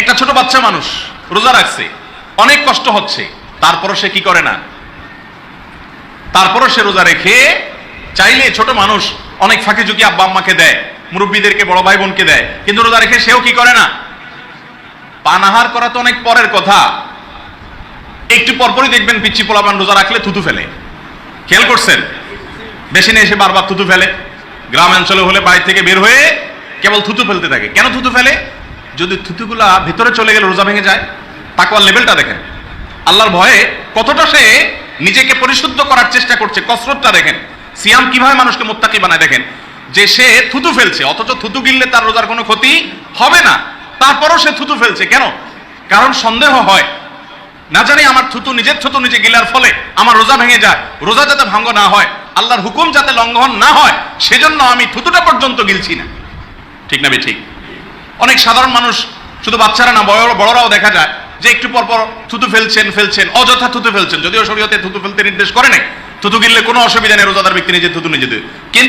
একটা ছোট বাচ্চা মানুষ রোজা রাখছে, অনেক কষ্ট হচ্ছে, তারপরও সে কি করে না? তারপরও সে রোজা রেখে চাইলে ছোট মানুষ অনেক ফাঁকি ঝুঁকি আব্বা আম্মাকে দেয়, মুরব্বীদেরকে, বড় ভাই বোনকে দেয়, কিন্তু রোজা রেখে সেও কি করে না? পানাহার করা তো অনেক পরের কথা, একটু পরপরই দেখবেন পিচ্চি পোলাপান রোজা রাখলে থুতু ফেলে। খেয়াল করছেন? বেশি নিয়ে এসে বারবার থুতু ফেলে। গ্রাম অঞ্চলে হলে বাড়ি থেকে বের হয়ে কেবল থুতু ফেলতে থাকে। কেন থুতু ফেলে? যদি থুতুগুলা ভিতরে চলে গেলে রোজা ভেঙে যায়। তাকওয়ার লেভেলটা দেখেন, আল্লাহর ভয়ে কতটা সে নিজেকে পরিশুদ্ধ করার চেষ্টা করছে, কসরতটা দেখেন। সিয়াম কিভাবে মানুষকে মুত্তাকি বানায় দেখেন, যে সে থুতু ফেলছে, অথচ থুতু গিললে তার রোজার কোনো ক্ষতি হবে না, তারপরও সে থুতু ফেলছে। কেন? কারণ সন্দেহ হয়, না জানি আমার থুতু, নিজের থুতু নিজে গিলার ফলে আমার রোজা ভেঙে যায়, রোজা যাতে ভঙ্গ না হয়, আল্লাহর হুকুম যাতে লঙ্ঘন না হয়, সেজন্য আমি থুতুটা পর্যন্ত গিলছি না। ঠিক না ঠিক? অনেক সাধারণ মানুষ, শুধু বাচ্চারা না, বড়রাও দেখা যায় যে একটু পর পর থুতু ফেলছেন, অযথা থুতু ফেলছেন, যদিও শরীয়তে থুতু ফেলতে নির্দেশ করে নাই। থুতু গিললে কোনো অসুবিধা নেই, রোজাদার ব্যক্তি নিজে থুতু নিজে দেয়। কিন্তু